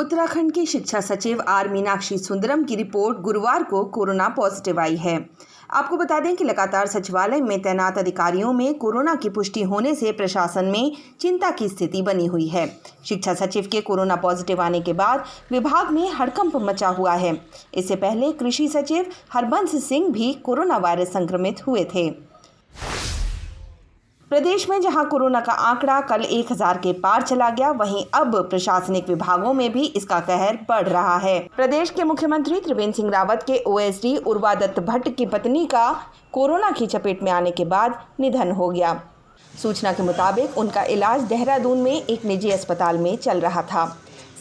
उत्तराखंड की शिक्षा सचिव आर मीनाक्षी सुंदरम की रिपोर्ट गुरुवार को कोरोना पॉजिटिव आई है। आपको बता दें कि लगातार सचिवालय में तैनात अधिकारियों में कोरोना की पुष्टि होने से प्रशासन में चिंता की स्थिति बनी हुई है। शिक्षा सचिव के कोरोना पॉजिटिव आने के बाद विभाग में हड़कंप मचा हुआ है। इससे पहले कृषि सचिव हरबंस सिंह भी कोरोना वायरस संक्रमित हुए थे। प्रदेश में जहां कोरोना का आंकड़ा कल 1000 के पार चला गया, वहीं अब प्रशासनिक विभागों में भी इसका कहर बढ़ रहा है। प्रदेश के मुख्यमंत्री त्रिवेंद्र सिंह रावत के ओएसडी उर्वा दत्त भट्ट की पत्नी का कोरोना की चपेट में आने के बाद निधन हो गया। सूचना के मुताबिक उनका इलाज देहरादून में एक निजी अस्पताल में चल रहा था।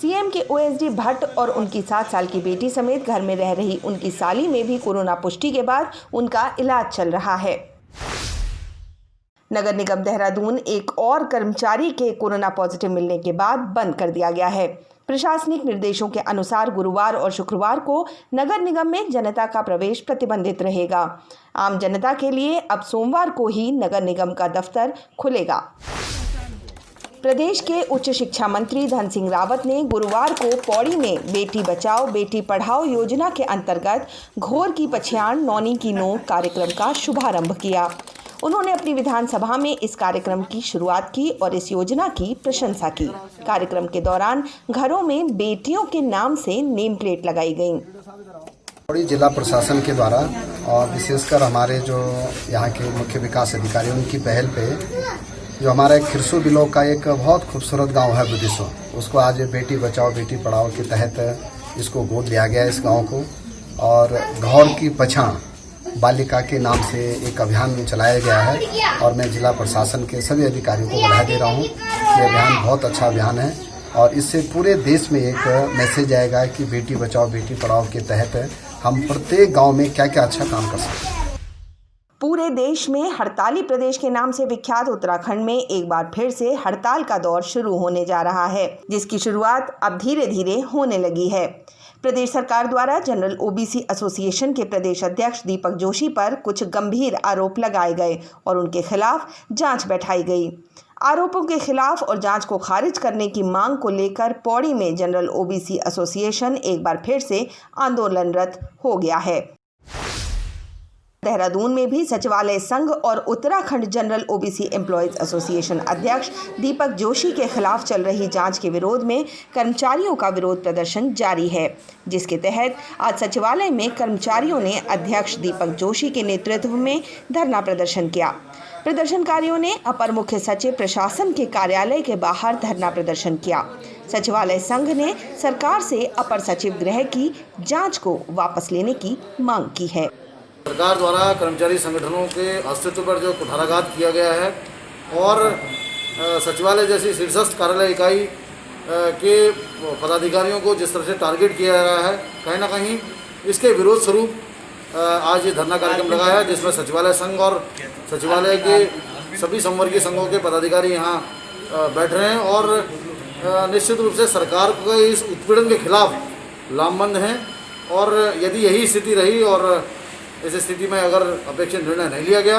सीएम के ओएसडी भट्ट और उनकी 7 साल की बेटी समेत घर में रह रही उनकी साली में भी कोरोना पुष्टि के बाद उनका इलाज चल रहा है। नगर निगम देहरादून एक और कर्मचारी के कोरोना पॉजिटिव मिलने के बाद बंद कर दिया गया है। प्रशासनिक निर्देशों के अनुसार गुरुवार और शुक्रवार को नगर निगम में जनता का प्रवेश प्रतिबंधित रहेगा। आम जनता के लिए अब सोमवार को ही नगर निगम का दफ्तर खुलेगा। प्रदेश के उच्च शिक्षा मंत्री धन सिंह रावत ने गुरुवार को पौड़ी में बेटी बचाओ बेटी पढ़ाओ योजना के अंतर्गत घोर की पछयाण नौनी की नोक कार्यक्रम का शुभारंभ किया। उन्होंने अपनी विधानसभा में इस कार्यक्रम की शुरुआत की और इस योजना की प्रशंसा की। कार्यक्रम के दौरान घरों में बेटियों के नाम से नेम प्लेट लगाई गई। पौड़ी जिला प्रशासन के द्वारा और विशेषकर हमारे जो यहाँ के मुख्य विकास अधिकारी उनकी पहल पे जो हमारा एक खिरसू बिलो का एक बहुत खूबसूरत गांव है बुदिसो, उसको आज बेटी बचाओ बेटी पढ़ाओ के तहत इसको गोद लिया गया इस गाँव को। और घौर की पछाण बालिका के नाम से एक अभियान में चलाया गया है और मैं जिला प्रशासन के सभी अधिकारियों को बधाई दे रहा हूँ। ये अभियान बहुत अच्छा अभियान है और इससे पूरे देश में एक मैसेज आएगा कि बेटी बचाओ बेटी पढ़ाओ के तहत हम प्रत्येक गांव में क्या क्या अच्छा काम कर सकते हैं। पूरे देश में हड़ताली प्रदेश के नाम से विख्यात उत्तराखंड में एक बार फिर से हड़ताल का दौर शुरू होने जा रहा है, जिसकी शुरुआत अब धीरे धीरे होने लगी है। प्रदेश सरकार द्वारा जनरल ओबीसी एसोसिएशन के प्रदेश अध्यक्ष दीपक जोशी पर कुछ गंभीर आरोप लगाए गए और उनके खिलाफ जांच बैठाई गई। आरोपों के खिलाफ और जांच को खारिज करने की मांग को लेकर पौड़ी में जनरल ओबीसी एसोसिएशन एक बार फिर से आंदोलनरत हो गया है। देहरादून में भी सचिवालय संघ और Uttarakhand general OBC employees association अध्यक्ष दीपक जोशी के खिलाफ चल रही जांच के विरोध में कर्मचारियों का विरोध प्रदर्शन जारी है, जिसके तहत आज सचिवालय में कर्मचारियों ने अध्यक्ष दीपक जोशी के नेतृत्व में धरना प्रदर्शन किया। प्रदर्शनकारियों ने अपर मुख्य सचिव प्रशासन के कार्यालय के बाहर धरना प्रदर्शन किया। सचिवालय संघ ने सरकार से अपर सचिव गृह की जाँच को वापस लेने की मांग की है। सरकार द्वारा कर्मचारी संगठनों के अस्तित्व पर जो कुठाराघात किया गया है और सचिवालय जैसी शीर्षस्थ कार्यालय इकाई के पदाधिकारियों को जिस तरह से टारगेट किया जा रहा है, कहीं ना कहीं इसके विरोध स्वरूप आज ये धरना कार्यक्रम लगाया है, जिसमें सचिवालय संघ और सचिवालय के सभी संवर्गीय संघों के पदाधिकारी यहाँ बैठ रहे हैं और निश्चित रूप से सरकार को इस उत्पीड़न के खिलाफ लामबंद हैं। और यदि यही स्थिति रही और इस स्थिति में अगर अपेक्षित निर्णय नहीं लिया गया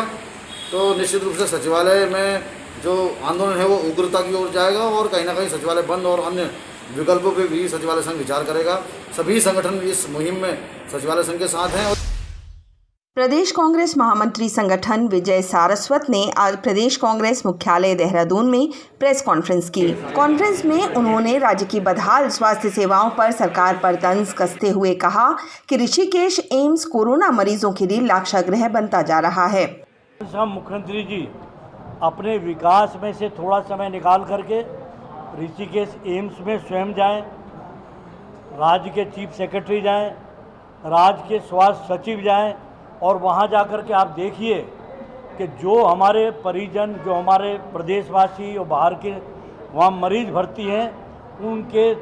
तो निश्चित रूप से सचिवालय में जो आंदोलन है वो उग्रता की ओर जाएगा और कहीं ना कहीं सचिवालय बंद और अन्य विकल्पों पे भी सचिवालय संघ विचार करेगा। सभी संगठन इस मुहिम में सचिवालय संघ के साथ हैं। प्रदेश कांग्रेस महामंत्री संगठन विजय सारस्वत ने आज प्रदेश कांग्रेस मुख्यालय देहरादून में प्रेस कॉन्फ्रेंस की। कॉन्फ्रेंस में उन्होंने राज्य की बदहाल स्वास्थ्य सेवाओं पर सरकार पर तंज कसते हुए कहा कि ऋषिकेश एम्स कोरोना मरीजों के लिए लाक्षागृह बनता जा रहा है। हम मुख्यमंत्री जी अपने विकास में से थोड़ा समय निकाल करके ऋषिकेश एम्स में स्वयं जाएं, राज्य के चीफ सेक्रेटरी जाएं, राज्य के स्वास्थ्य सचिव जाएं और वहाँ जाकर के आप देखिए कि जो हमारे परिजन, जो हमारे प्रदेशवासी और बाहर के वहाँ मरीज भर्ती हैं, उनके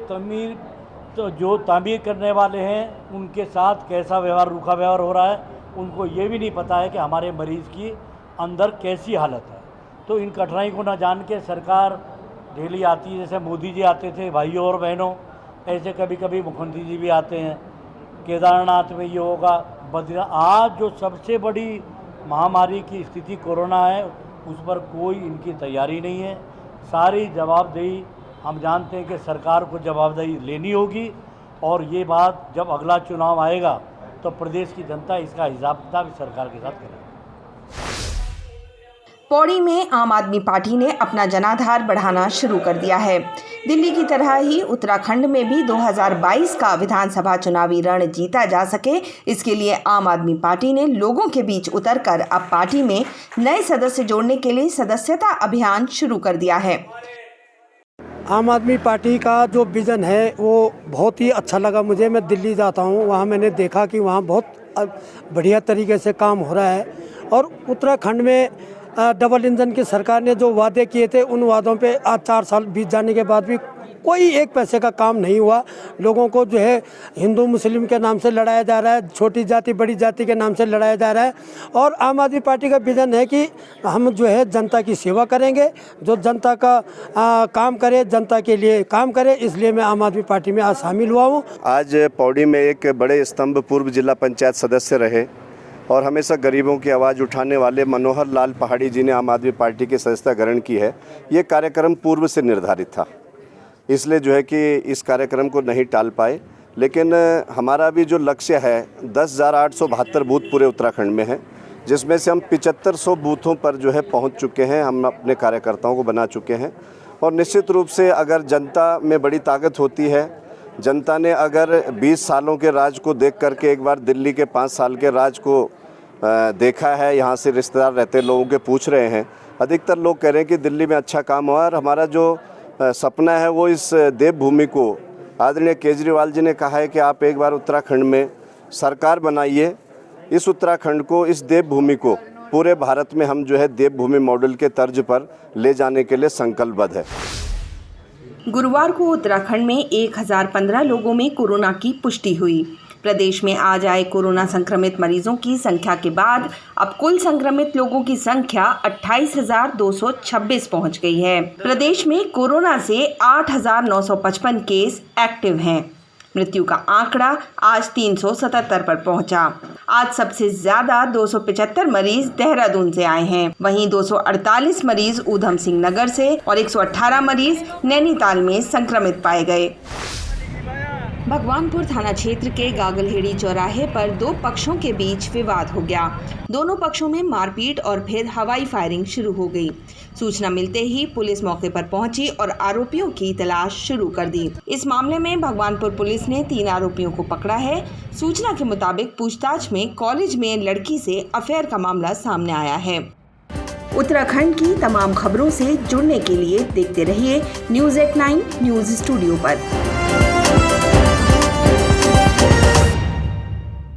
जो तामीर करने वाले हैं उनके साथ कैसा व्यवहार, रूखा व्यवहार हो रहा है। उनको ये भी नहीं पता है कि हमारे मरीज़ की अंदर कैसी हालत है। तो इन कठिनाई को न जान के सरकार डेली आती है, जैसे मोदी जी आते थे भाइयों और बहनों, ऐसे कभी कभी मुख्यमंत्री जी भी आते हैं। केदारनाथ में ये होगा, बद्रीनाथ। आज जो सबसे बड़ी महामारी की स्थिति कोरोना है, उस पर कोई इनकी तैयारी नहीं है। सारी जवाबदेही हम जानते हैं कि सरकार को जवाबदेही लेनी होगी और ये बात जब अगला चुनाव आएगा तो प्रदेश की जनता इसका हिसाब किताब सरकार के साथ करेगी। पौड़ी में आम आदमी पार्टी ने अपना जनाधार बढ़ाना शुरू कर दिया है। दिल्ली की तरह ही उत्तराखंड में भी 2022 का विधानसभा चुनावी रण जीता जा सके, इसके लिए आम आदमी पार्टी ने लोगों के बीच उतरकर अब पार्टी में नए सदस्य जोड़ने के लिए सदस्यता अभियान शुरू कर दिया है। आम आदमी पार्टी का जो विज़न है वो बहुत ही अच्छा लगा मुझे। मैं दिल्ली जाता हूँ, वहाँ मैंने देखा कि वहाँ बहुत बढ़िया तरीके से काम हो रहा है और उत्तराखंड में डबल इंजन की सरकार ने जो वादे किए थे उन वादों पे आज 4 साल बीत जाने के बाद भी कोई एक पैसे का काम नहीं हुआ। लोगों को जो है हिंदू मुस्लिम के नाम से लड़ाया जा रहा है, छोटी जाति बड़ी जाति के नाम से लड़ाया जा रहा है। और आम आदमी पार्टी का विज़न है कि हम जो है जनता की सेवा करेंगे, जो जनता का काम करे, जनता के लिए काम करे, इसलिए मैं आम आदमी पार्टी में आज शामिल हुआ हूँ। आज पौड़ी में एक बड़े स्तंभ पूर्व जिला पंचायत सदस्य रहे और हमेशा गरीबों की आवाज़ उठाने वाले मनोहर लाल पहाड़ी जी ने आम आदमी पार्टी की सदस्यता ग्रहण की है। ये कार्यक्रम पूर्व से निर्धारित था, इसलिए जो है कि इस कार्यक्रम को नहीं टाल पाए। लेकिन हमारा भी जो लक्ष्य है 10,872 बूथ पूरे उत्तराखंड में है, जिसमें से हम 7500 बूथों पर जो है पहुंच चुके हैं। हम अपने कार्यकर्ताओं को बना चुके हैं और निश्चित रूप से अगर जनता में बड़ी ताकत होती है, जनता ने अगर 20 सालों के राज को देख करके एक बार दिल्ली के 5 साल के राज को देखा है, यहाँ से रिश्तेदार रहते लोगों के पूछ रहे हैं, अधिकतर लोग कह रहे हैं कि दिल्ली में अच्छा काम हुआ। और हमारा जो सपना है वो इस देवभूमि को आदरणीय केजरीवाल जी ने कहा है कि आप एक बार उत्तराखंड में सरकार बनाइए। इस उत्तराखंड को, इस देवभूमि को पूरे भारत में हम जो है देवभूमि मॉडल के तर्ज पर ले जाने के लिए संकल्पबद्ध है। गुरुवार को उत्तराखंड में 1015 लोगों में कोरोना की पुष्टि हुई। प्रदेश में आज आए कोरोना संक्रमित मरीजों की संख्या के बाद अब कुल संक्रमित लोगों की संख्या 28,226 पहुंच गई है। प्रदेश में कोरोना से 8,955 केस एक्टिव हैं। मृत्यु का आंकड़ा आज 377 पर पहुंचा। आज सबसे ज्यादा 275 मरीज देहरादून से आए हैं, वहीं 248 मरीज ऊधम सिंह नगर से और 118 मरीज नैनीताल में संक्रमित पाए गए। भगवानपुर थाना क्षेत्र के गागलहेड़ी चौराहे पर 2 पक्षों के बीच विवाद हो गया। दोनों पक्षों में मारपीट और फिर हवाई फायरिंग शुरू हो गई। सूचना मिलते ही पुलिस मौके पर पहुंची और आरोपियों की तलाश शुरू कर दी। इस मामले में भगवानपुर पुलिस ने 3 आरोपियों को पकड़ा है। सूचना के मुताबिक पूछताछ में कॉलेज में लड़की से अफेयर का मामला सामने आया है। उत्तराखंड की तमाम खबरों से जुड़ने के लिए देखते रहिए News@9 न्यूज स्टूडियो पर।